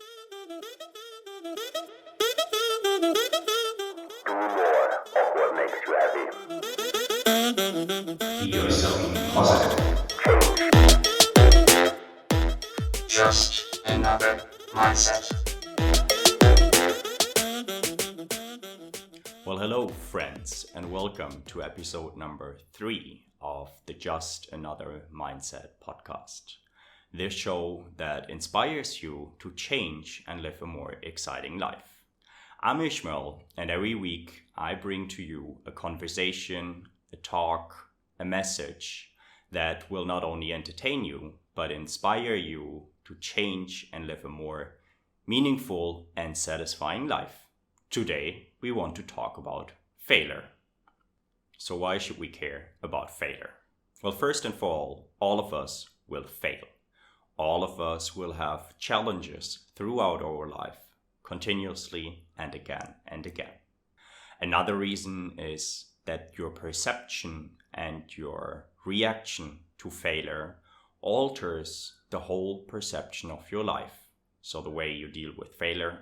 Be yourself positive. Just another mindset. Well, hello, friends, and welcome to episode number 3 of the Just Another Mindset podcast. This show that inspires you to change and live a more exciting life. I'm Ishmael, and every week I bring to you a conversation, a talk, a message that will not only entertain you, but inspire you to change and live a more meaningful and satisfying life. Today, we want to talk about failure. So why should we care about failure? Well, first and for all of us will fail. All of us will have challenges throughout our life, continuously and again and again. Another reason is that your perception and your reaction to failure alters the whole perception of your life. So the way you deal with failure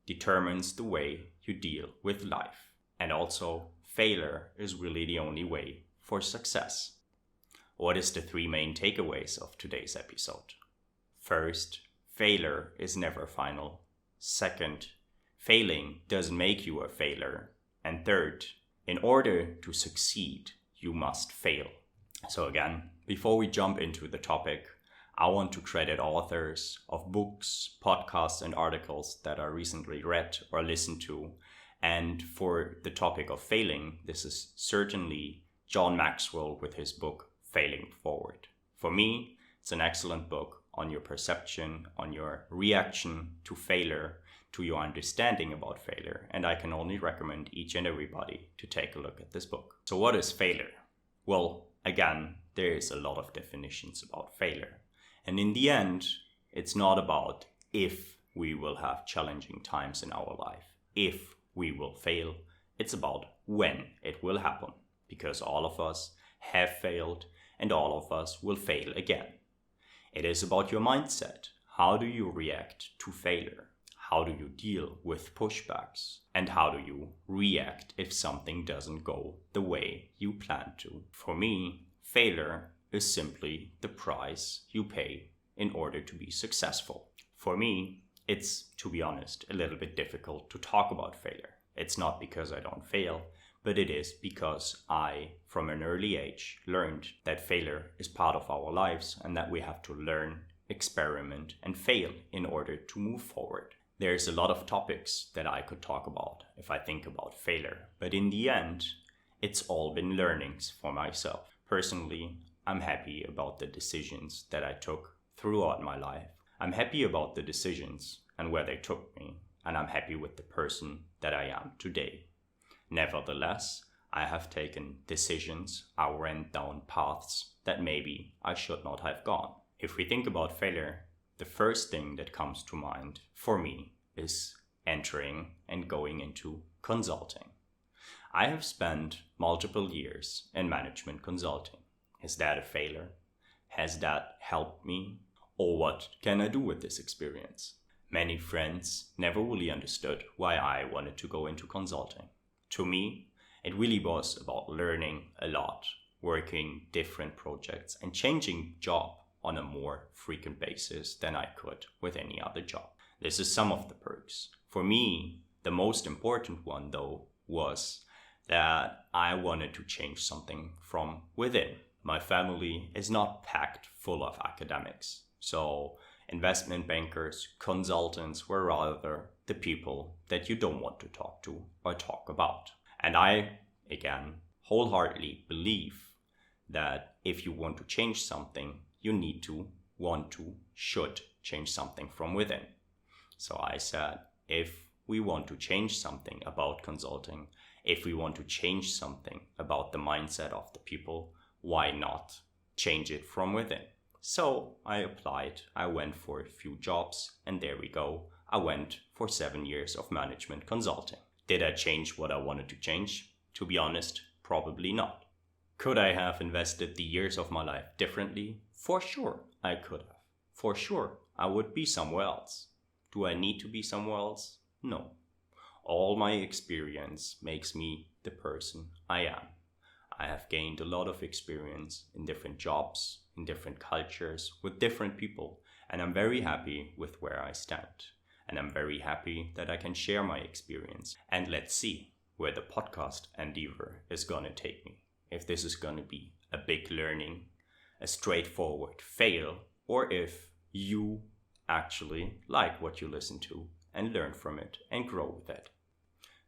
determines the way you deal with life. And also, failure is really the only way for success. What is the 3 main takeaways of today's episode? First, failure is never final. Second, failing doesn't make you a failure. And third, in order to succeed, you must fail. So again, before we jump into the topic, I want to credit authors of books, podcasts, and articles that I recently read or listened to. And for the topic of failing, this is certainly John Maxwell with his book, Failing Forward. For me, it's an excellent book on your perception, on your reaction to failure, to your understanding about failure. And I can only recommend each and everybody to take a look at this book. So what is failure? Well, again, there is a lot of definitions about failure. And in the end, it's not about if we will have challenging times in our life, if we will fail. It's about when it will happen, because all of us have failed and all of us will fail again. It is about your mindset. How do you react to failure? How do you deal with pushbacks? And how do you react if something doesn't go the way you plan to? For me, failure is simply the price you pay in order to be successful. For me, it's, to be honest, a little bit difficult to talk about failure. It's not because I don't fail, but it is because I, from an early age, learned that failure is part of our lives and that we have to learn, experiment, and fail in order to move forward. There's a lot of topics that I could talk about if I think about failure, but in the end, it's all been learnings for myself. Personally, I'm happy about the decisions that I took throughout my life. I'm happy about the decisions and where they took me, and I'm happy with the person that I am today. Nevertheless, I have taken decisions, I went down paths that maybe I should not have gone. If we think about failure, the first thing that comes to mind for me is entering and going into consulting. I have spent multiple years in management consulting. Is that a failure? Has that helped me? Or what can I do with this experience? Many friends never really understood why I wanted to go into consulting. To me, it really was about learning a lot, working different projects and changing job on a more frequent basis than I could with any other job. This is some of the perks. For me, the most important one though was that I wanted to change something from within. My family is not packed full of academics, so investment bankers, consultants were rather the people that you don't want to talk to or talk about. And I, again, wholeheartedly believe that if you want to change something, you need to, want to, should change something from within. So I said, if we want to change something about consulting, if we want to change something about the mindset of the people, why not change it from within? So I applied, I went for a few jobs, and there we go. I went for 7 years of management consulting. Did I change what I wanted to change? To be honest, probably not. Could I have invested the years of my life differently? For sure, I could have. For sure, I would be somewhere else. Do I need to be somewhere else? No. All my experience makes me the person I am. I have gained a lot of experience in different jobs, in different cultures, with different people, and I'm very happy with where I stand. And I'm very happy that I can share my experience. And let's see where the podcast endeavor is going to take me. If this is going to be a big learning, a straightforward fail, or if you actually like what you listen to and learn from it and grow with it.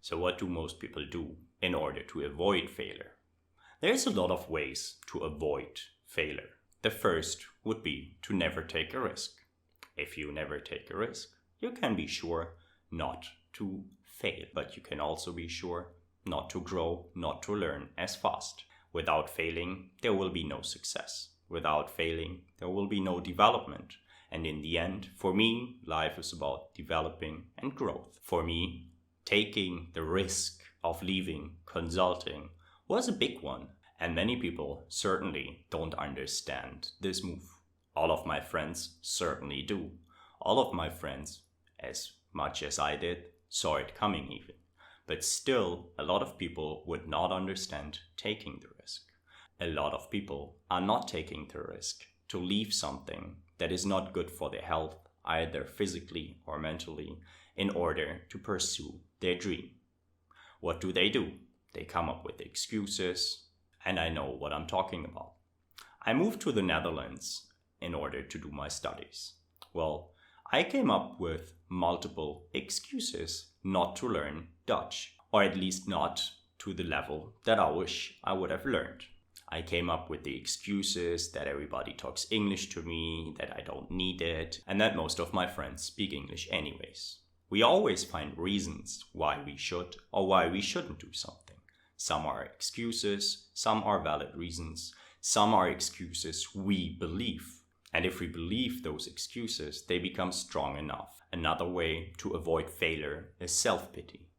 So what do most people do in order to avoid failure? There's a lot of ways to avoid failure. The first would be to never take a risk. If you never take a risk, you can be sure not to fail, but you can also be sure not to grow, not to learn as fast. Without failing, there will be no success. Without failing, there will be no development. And in the end, for me, life is about developing and growth. For me, taking the risk of leaving consulting was a big one. And many people certainly don't understand this move. All of my friends certainly do. All of my friends, as much as I did, saw it coming even. But still, a lot of people would not understand taking the risk. A lot of people are not taking the risk to leave something that is not good for their health, either physically or mentally, in order to pursue their dream. What do? They come up with excuses, and I know what I'm talking about. I moved to the Netherlands in order to do my studies. Well, I came up with multiple excuses not to learn Dutch, or at least not to the level that I wish I would have learned. I came up with the excuses that everybody talks English to me, that I don't need it, and that most of my friends speak English anyways. We always find reasons why we should or why we shouldn't do something. Some are excuses, some are valid reasons, some are excuses we believe. And if we believe those excuses, they become strong enough. Another way to avoid failure is self-pity.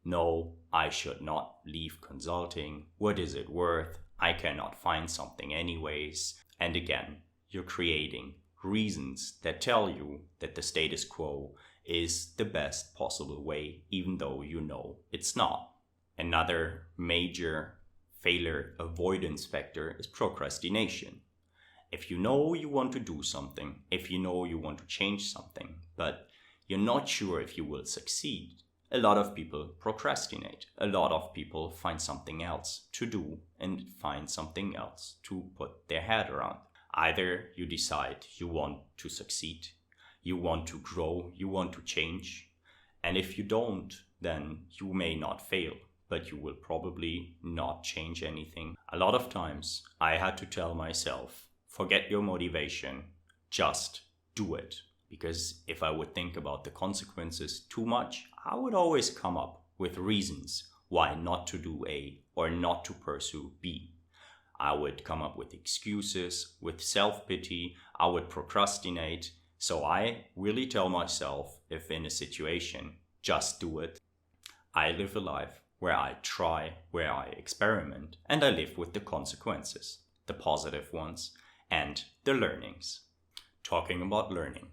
No, I should not leave consulting. What is it worth? I cannot find something anyways. And again, you're creating reasons that tell you that the status quo is the best possible way, even though you know it's not. Another major failure avoidance factor is procrastination. If you know you want to do something, if you know you want to change something, but you're not sure if you will succeed, a lot of people procrastinate. A lot of people find something else to do and find something else to put their head around. Either you decide you want to succeed, you want to grow, you want to change, and if you don't, then you may not fail, but you will probably not change anything. A lot of times I had to tell myself, forget your motivation, just do it. Because if I would think about the consequences too much, I would always come up with reasons why not to do A or not to pursue B. I would come up with excuses, with self-pity, I would procrastinate. So I really tell myself, if in a situation, just do it. I live a life where I try, where I experiment, and I live with the consequences, the positive ones, and the learnings. Talking about learning,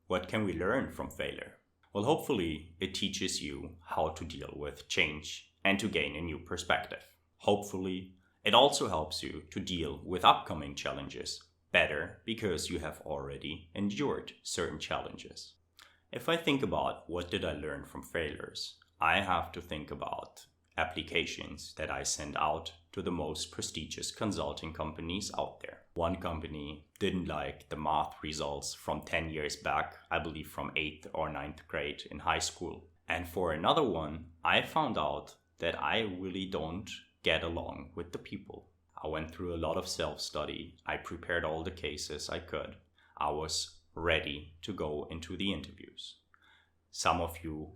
what can we learn from failure? Well, hopefully it teaches you how to deal with change and to gain a new perspective. Hopefully it also helps you to deal with upcoming challenges better because you have already endured certain challenges. If I think about what did I learn from failures, I have to think about applications that I send out to the most prestigious consulting companies out there. One company didn't like the math results from 10 years back, I believe from 8th or 9th grade in high school. And for another one, I found out that I really don't get along with the people. I went through a lot of self-study. I prepared all the cases I could. I was ready to go into the interviews.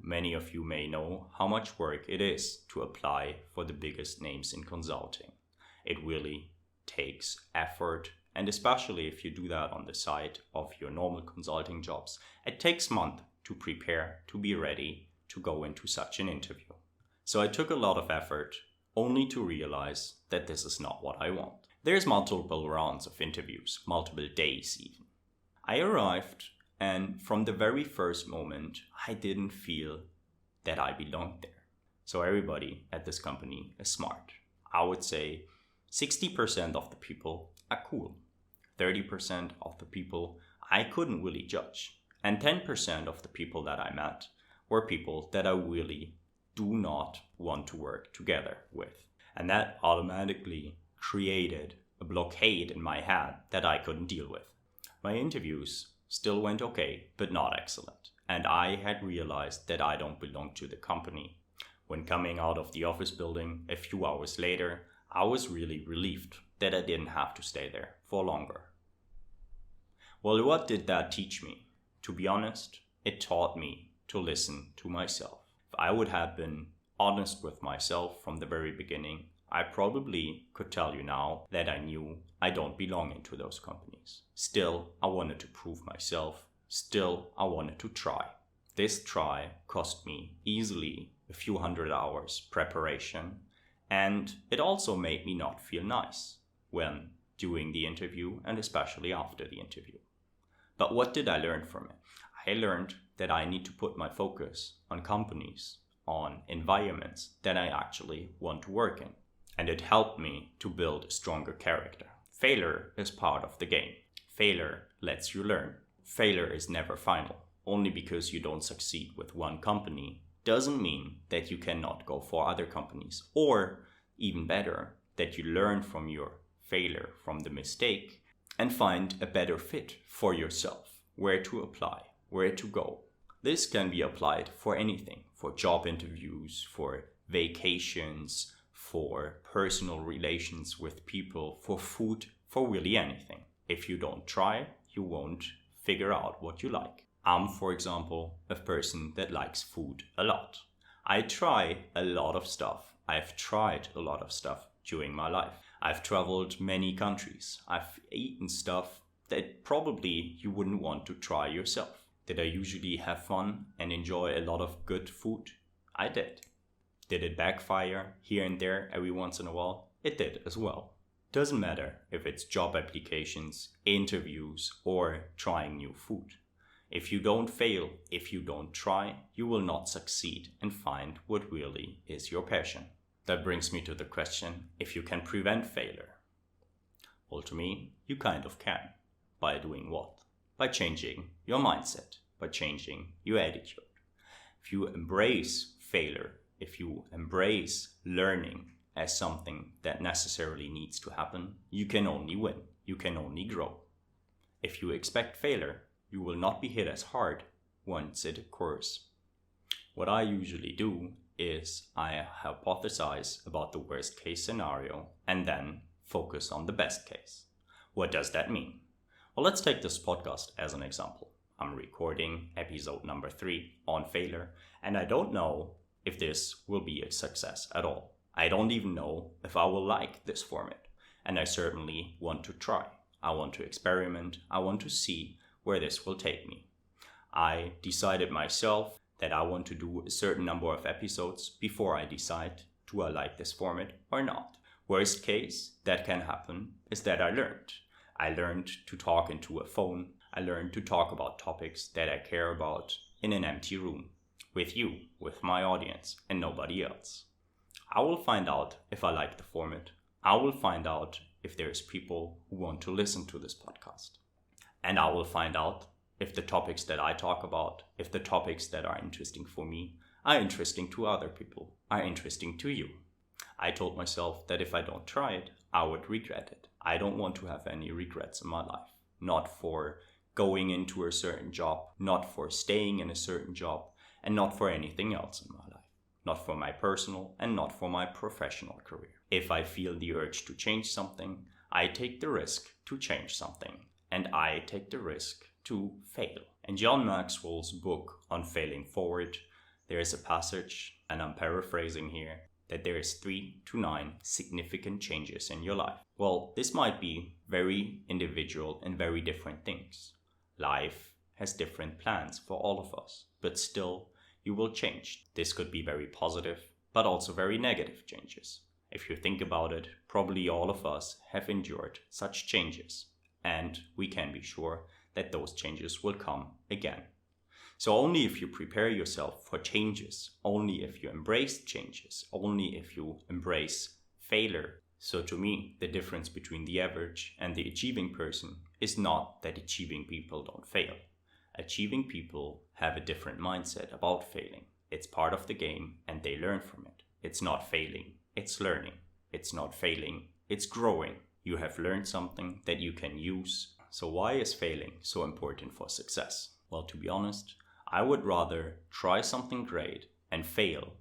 Many of you may know how much work it is to apply for the biggest names in consulting. It really takes effort, and especially if you do that on the side of your normal consulting jobs, it takes months to prepare, to be ready to go into such an interview. So I took a lot of effort only to realize that this is not what I want. There's multiple rounds of interviews, multiple days even. I arrived And from the very first moment, I didn't feel that I belonged there. So everybody at this company is smart. I would say 60% of the people are cool. 30% of the people I couldn't really judge. And 10% of the people that I met were people that I really do not want to work together with. And that automatically created a blockade in my head that I couldn't deal with. My interviews still went okay, but not excellent. And I had realized that I don't belong to the company. When coming out of the office building a few hours later, I was really relieved that I didn't have to stay there for longer. Well, what did that teach me? To be honest, it taught me to listen to myself. If I would have been honest with myself from the very beginning, I probably could tell you now that I knew I don't belong into those companies. Still, I wanted to prove myself. Still, I wanted to try. This try cost me easily a few hundred hours preparation, and it also made me not feel nice when doing the interview and especially after the interview. But what did I learn from it? I learned that I need to put my focus on companies, on environments that I actually want to work in. And it helped me to build a stronger character. Failure is part of the game. Failure lets you learn. Failure is never final. Only because you don't succeed with one company doesn't mean that you cannot go for other companies. Or, even better, that you learn from your failure, from the mistake, and find a better fit for yourself, where to apply, where to go. This can be applied for anything, for job interviews, for vacations, for personal relations with people, for food, for really anything. If you don't try, you won't figure out what you like. I'm, for example, a person that likes food a lot. I try a lot of stuff. I've tried a lot of stuff during my life. I've traveled many countries. I've eaten stuff that probably you wouldn't want to try yourself. Did I usually have fun and enjoy a lot of good food? I did. Did it backfire here and there every once in a while? It did as well. Doesn't matter if it's job applications, interviews, or trying new food. If you don't fail, if you don't try, you will not succeed and find what really is your passion. That brings me to the question, if you can prevent failure. Well, to me, you kind of can. By doing what? By changing your mindset, by changing your attitude. If you embrace failure, if you embrace learning as something that necessarily needs to happen, you can only win. You can only grow. If you expect failure, you will not be hit as hard once it occurs. What I usually do is I hypothesize about the worst case scenario and then focus on the best case. What does that mean? Well, let's take this podcast as an example. I'm recording episode number 3 on failure, and I don't know if this will be a success at all. I don't even know if I will like this format, and I certainly want to try. I want to experiment. I want to see where this will take me. I decided myself that I want to do a certain number of episodes before I decide, do I like this format or not? Worst case that can happen is that I learned. I learned to talk into a phone. I learned to talk about topics that I care about in an empty room, with you, with my audience, and nobody else. I will find out if I like the format. I will find out if there's people who want to listen to this podcast. And I will find out if the topics that I talk about, if the topics that are interesting for me, are interesting to other people, are interesting to you. I told myself that if I don't try it, I would regret it. I don't want to have any regrets in my life. Not for going into a certain job, not for staying in a certain job, and not for anything else in my life. Not for my personal and not for my professional career. If I feel the urge to change something, I take the risk to change something. And I take the risk to fail. In John Maxwell's book on failing forward, there is a passage, and I'm paraphrasing here, that there is 3 to 9 significant changes in your life. Well, this might be very individual and very different things. Life has different plans for all of us, but still you will change. This could be very positive, but also very negative changes. If you think about it, probably all of us have endured such changes. And we can be sure that those changes will come again. So only if you prepare yourself for changes, only if you embrace changes, only if you embrace failure. So to me, the difference between the average and the achieving person is not that achieving people don't fail. Achieving people have a different mindset about failing. It's part of the game and they learn from it. It's not failing, it's learning. It's not failing, it's growing. You have learned something that you can use. So why is failing so important for success? Well, to be honest, I would rather try something great and fail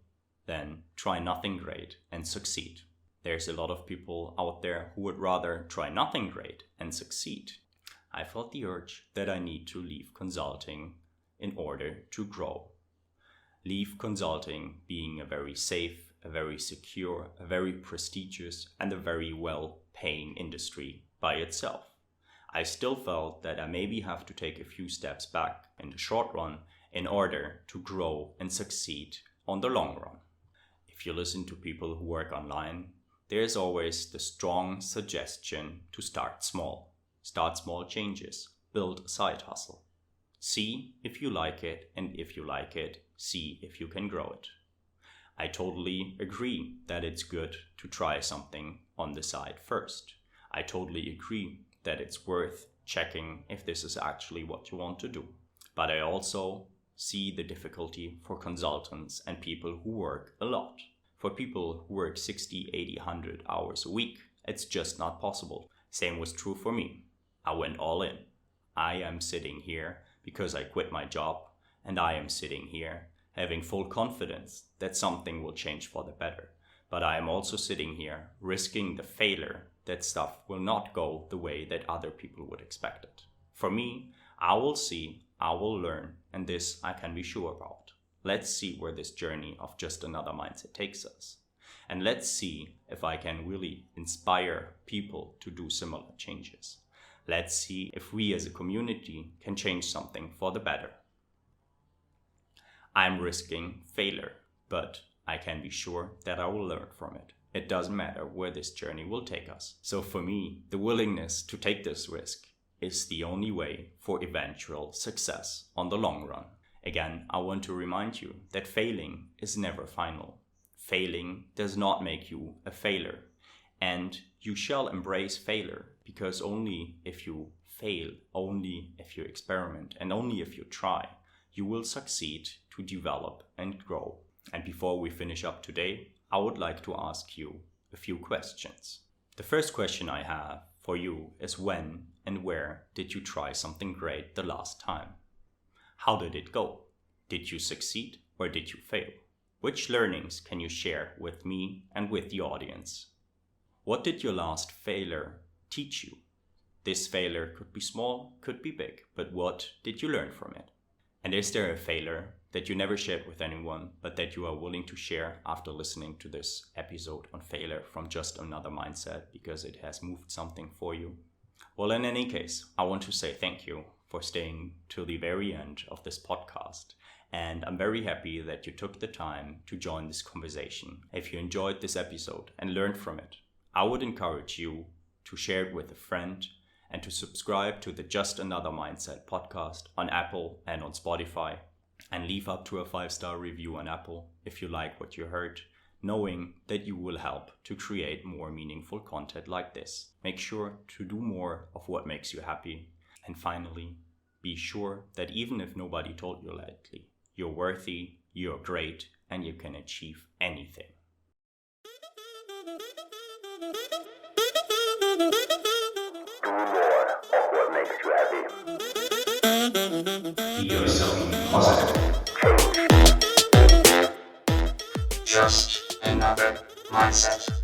than try nothing great and succeed. There's a lot of people out there who would rather try nothing great and succeed. I felt the urge that I need to leave consulting in order to grow. Leave consulting being a very safe, a very secure, a very prestigious, and a very well-paying industry by itself. I still felt that I maybe have to take a few steps back in the short run in order to grow and succeed on the long run. If you listen to people who work online, there's always the strong suggestion to start small. Start small changes, build a side hustle. See if you like it, and if you like it, see if you can grow it. I totally agree that it's good to try something on the side first. I totally agree that it's worth checking if this is actually what you want to do. But I also see the difficulty for consultants and people who work a lot. For people who work 60, 80, 100 hours a week, it's just not possible. Same was true for me. I went all in. I am sitting here because I quit my job, and I am sitting here having full confidence that something will change for the better. But I am also sitting here risking the failure that stuff will not go the way that other people would expect it. For me, I will see, I will learn, and this I can be sure about. Let's see where this journey of Just Another Mindset takes us. And let's see if I can really inspire people to do similar changes. Let's see if we as a community can change something for the better. I'm risking failure, but I can be sure that I will learn from it. It doesn't matter where this journey will take us. So for me, the willingness to take this risk is the only way for eventual success on the long run. Again, I want to remind you that failing is never final. Failing does not make you a failure. And you shall embrace failure, because only if you fail, only if you experiment, and only if you try, you will succeed to develop and grow. And before we finish up today, I would like to ask you a few questions. The first question I have for you is, when and where did you try something great the last time? How did it go? Did you succeed or did you fail? Which learnings can you share with me and with the audience? What did your last failure teach you? This failure could be small, could be big, but what did you learn from it? And is there a failure that you never shared with anyone, but that you are willing to share after listening to this episode on failure from Just Another Mindset, because it has moved something for you? Well, in any case, I want to say thank you for staying till the very end of this podcast. And I'm very happy that you took the time to join this conversation. If you enjoyed this episode and learned from it, I would encourage you to share it with a friend and to subscribe to the Just Another Mindset podcast on Apple and on Spotify, and leave up to a 5-star review on Apple if you like what you heard, knowing that you will help to create more meaningful content like this. Make sure to do more of what makes you happy. And finally, be sure that even if nobody told you lately, you're worthy, you're great, and you can achieve anything. Do more of what makes you happy. Be yourself positive. Change. Just Another Mindset.